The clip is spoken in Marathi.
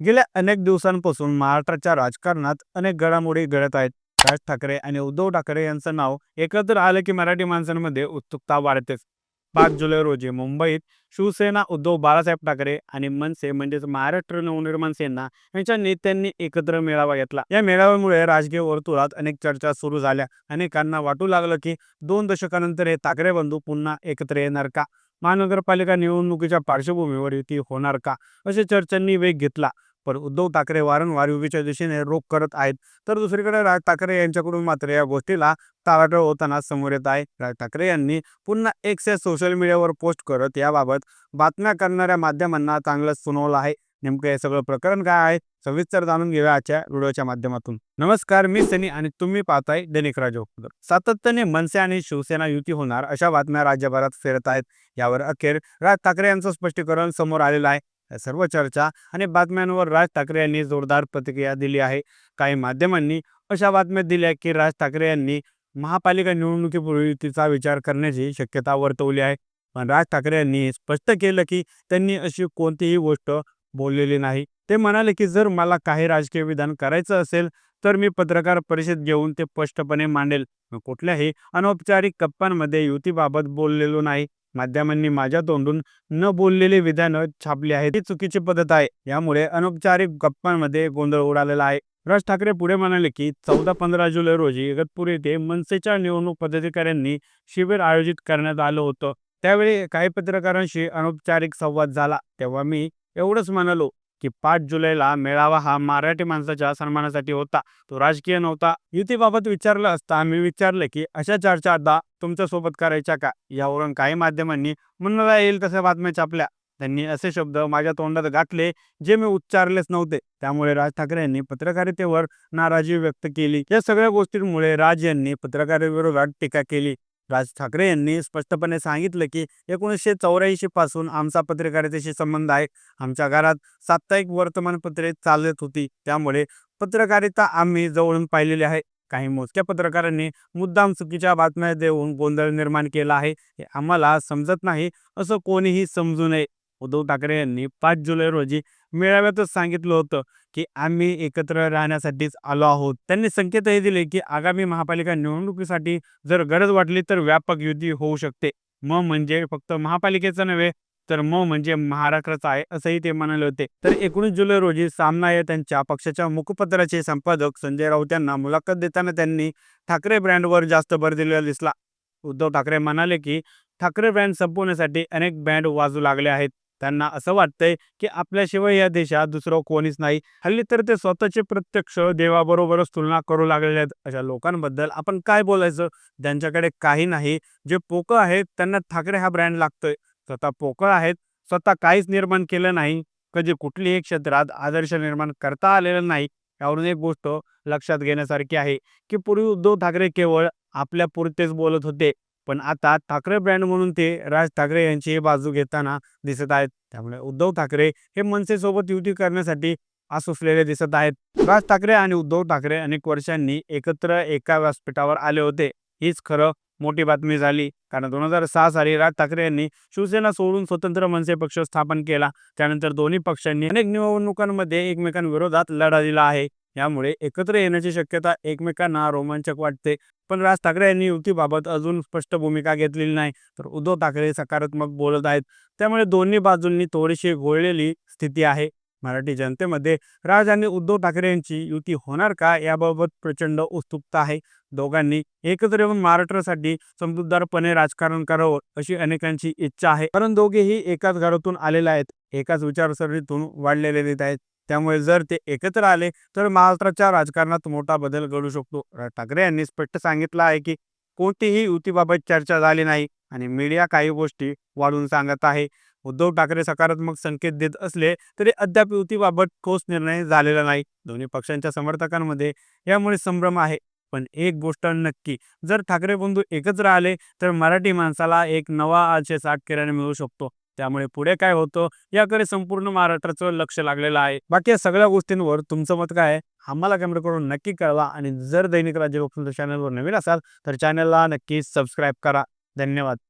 गेल्या अनेक दिवसांपासून महाराष्ट्राच्या राजकारणात अनेक घडामोडी घडत आहेत. राज ठाकरे आणि उद्धव ठाकरे यांचं नाव एकत्र आलं की मराठी माणसांमध्ये उत्सुकता वाढतेच. 5 जुलै रोजी मुंबईत शिवसेना, उद्धव बाळासाहेब ठाकरे आणि मनसे म्हणजेच महाराष्ट्र नवनिर्माण सेना यांच्या नेत्यांनी एकत्र मेळावा घेतला. या मेळाव्यामुळे राजकीय वर्तुळात अनेक चर्चा सुरू झाल्या. अनेकांना वाटू लागलं की 2 दशकानंतर हे ठाकरे बंधू पुन्हा एकत्र येणार का? महानगरपालिका निवडणुकीच्या पार्श्वभूमीवर युती होणार का? अशा चर्चांनी वेग घेतला. पण उद्धव ठाकरे वारंवार युतीच्या दिशेने रोख करत आहेत. तर दुसरीकडे राज ठाकरे यांच्याकडून मात्र या गोष्टीला टाळाटाळ होताना समोर येत आहे. राज ठाकरे यांनी पुन्हा एक्स या सोशल मीडियावर पोस्ट करत याबाबत बातम्या करणाऱ्या माध्यमांना चांगलंच सुनावलं आहे. नेमकं हे सगळं प्रकरण काय आहे, सविस्तर जाणून घेऊया आजच्या व्हिडिओच्या माध्यमातून. नमस्कार, मी सनी आणि तुम्ही पाहताय दैनिक राजोखर. सातत्याने मनसे आणि शिवसेना युती होणार अशा बातम्या राज्यभरात फिरत आहेत. यावर अखेर राज ठाकरे यांचं स्पष्टीकरण समोर आलेलं आहे. या सर्व चर्चा आणि बातम्यांवर राज ठाकरे यांनी जोरदार प्रतिक्रिया दिली आहे. काही माध्यमांनी अशा बातम्या दिल्या की राज ठाकरे यांनी महापालिका निवडणुकीपूर्वी युतीचा विचार करण्याची शक्यता वर्तवली आहे. पण राज ठाकरे यांनी स्पष्ट केलं की त्यांनी अशी कोणतीही गोष्ट बोललेली नाही. ते म्हणाले की जर मला काही राजकीय विधान करायचं असेल तर मी पत्रकार परिषद घेऊन ते स्पष्टपणे मांडेल. मी कुठल्याही अनौपचारिक गप्पांमध्ये युतीबाबत बोललेलो नाही. माध्यमांनी माझ्या तोंडून न बोललेले विधानं छापली आहेत. ही चुकीची पद्धत आहे. यामुळे अनौपचारिक गप्पांमध्ये गोंधळ उडालेला आहे. राज ठाकरे पुढे म्हणाले की 14-15 जुलै रोजी इगतपुरी येथे मनसेच्या निवडणूक पदाधिकाऱ्यांनी शिबिर आयोजित करण्यात आलं होतं. त्यावेळी काही पत्रकारांशी अनौपचारिक संवाद झाला. तेव्हा मी एवढंच म्हणालो की 5 जुलैला मेळावा हा मराठी माणसाच्या सन्मानासाठी होता, तो राजकीय नव्हता. युतीबाबत विचारलं असता मी विचारले की अशा चर्चा आता तुमच्या सोबत करायच्या का? यावरून काही माध्यमांनी म्हणता येईल तशा बातम्या छापल्या. त्यांनी असे शब्द माझ्या तोंडात घातले जे मी उच्चारलेच नव्हते. त्यामुळे राज ठाकरे यांनी पत्रकारितेवर नाराजी व्यक्त केली. या सगळ्या गोष्टींमुळे राज यांनी पत्रकारांविरोधात टीका केली. राज ठाकरे यांनी स्पष्टपणे सांगितलं की 1984 पासून आमचा पत्रकारितेशी संबंध आहे. आमच्या घरात साप्ताहिक वर्तमानपत्रे चालत होती, त्यामुळे पत्रकारिता आम्ही जवळून पाहिलेली आहे. काही मोजक्या पत्रकारांनी मुद्दाम चुकीच्या बातम्या देऊन गोंधळ निर्माण केला आहे, हे आम्हाला समजत नाही, असं कोणीही समजू नये. उद्धव ठाकरे यांनी 5 जुलै रोजी मेळाव्यातच सांगितलं होतं की आम्ही एकत्र राहण्यासाठीच आलो आहोत. त्यांनी संकेतही दिले की आगामी महापालिका निवडणुकीसाठी जर गरज वाटली तर व्यापक युती होऊ शकते. म्हणजे फक्त महापालिकेचं नव्हे, तर म्हणजे महाराष्ट्राचा आहे, असंही ते म्हणाले होते. तर 19 जुलै रोजी सामना या त्यांच्या पक्षाच्या मुखपत्राचे संपादक संजय राऊत यांना मुलाखत देताना त्यांनी ठाकरे ब्रँडवर जास्त भर दिलेला दिसला. उद्धव ठाकरे म्हणाले की ठाकरे ब्रँड संपवण्यासाठी अनेक बँड वाजू लागले आहेत. त्यांना असं वाटतंय की आपल्याशिवाय या देशात दुसरं कोणीच नाही. हल्ली तर ते स्वतःची प्रत्यक्ष देवाबरोबरच तुलना करू लागलेले आहेत. अशा लोकांबद्दल आपण काय बोलायचं, ज्यांच्याकडे काही नाही, जे पोकळ आहेत त्यांना ठाकरे हा ब्रँड लागतोय. स्वतः पोकळ आहेत, स्वतः काहीच निर्माण केलं नाही, कधी कुठल्याही क्षेत्रात आदर्श निर्माण करता आलेलं नाही. यावरून एक गोष्ट लक्षात घेण्यासारखी आहे की पूर्वी उद्धव ठाकरे केवळ आपल्या पुरतेच बोलत होते, पण आता ठाकरे ब्रँड म्हणून ते राज ठाकरे यांची बाजू घेताना दिसत आहेत. त्यामुळे उद्धव ठाकरे हे मनसेसोबत युती करण्यासाठी आसुसलेले दिसत आहेत. राज ठाकरे आणि उद्धव ठाकरे अनेक वर्षांनी एकत्र एका व्यासपीठावर आले होते. हीच खरं मोठी बातमी झाली, कारण 2006 साली राज ठाकरे यांनी शिवसेना सोडून स्वतंत्र मनसे पक्ष स्थापन केला. त्यानंतर दोन्ही पक्षांनी अनेक निवडणुकांमध्ये एकमेकांविरोधात लढा दिला आहे. यामुळे एकत्र येण्याची शक्यता एकमेकांना रोमांचक वाटते. पण राज ठाकरे यांनी युतीबाबत अजून स्पष्ट भूमिका घेतलेली नाही, तर उद्धव ठाकरे सकारात्मक बोलत आहेत. त्यामुळे दोन्ही बाजूंनी थोडीशी घोळलेली स्थिती आहे. मराठी जनतेमध्ये राज आणि उद्धव ठाकरे यांची युती होणार का याबाबत प्रचंड उत्सुकता आहे. दोघांनी एकत्र येऊन महाराष्ट्रासाठी समजूतदारपणे राजकारण करावं अशी अनेकांची इच्छा आहे. कारण दोघेही एकाच घरातून आलेले आहेत, एकाच विचारसरणीतून वाढलेले नेते आहेत. त्यामुळे जर ते एकत्र आले तर महाराष्ट्राच्या राजकारणात मोठा बदल घडू शकतो. राज ठाकरे यांनी स्पष्ट सांगितलं आहे की कोणतीही युतीबाबत चर्चा झाली नाही आणि मीडिया काही गोष्टी वाढून सांगत आहे. उद्धव ठाकरे सकारात्मक संकेत देत असले तरी अद्याप युतीबाबत ठोस निर्णय झालेला नाही. दोन्ही पक्षांच्या समर्थकांमध्ये यामुळे संभ्रम आहे. पण एक गोष्ट नक्की, जर ठाकरे बंधू एकत्र आले तर मराठी माणसाला एक नवा 860 मिळू शकतो. त्यामुळे पुढे काय होतं याकडे संपूर्ण महाराष्ट्राचं लक्ष लागलेलं आहे. बाकी या सगळ्या गोष्टींवर तुमचं मत काय आहे आम्हाला कमेंट करून नक्की कळवा. आणि जर दैनिक राज्य चॅनलवर नवीन असाल तर चॅनलला नक्की सबस्क्राईब करा. धन्यवाद.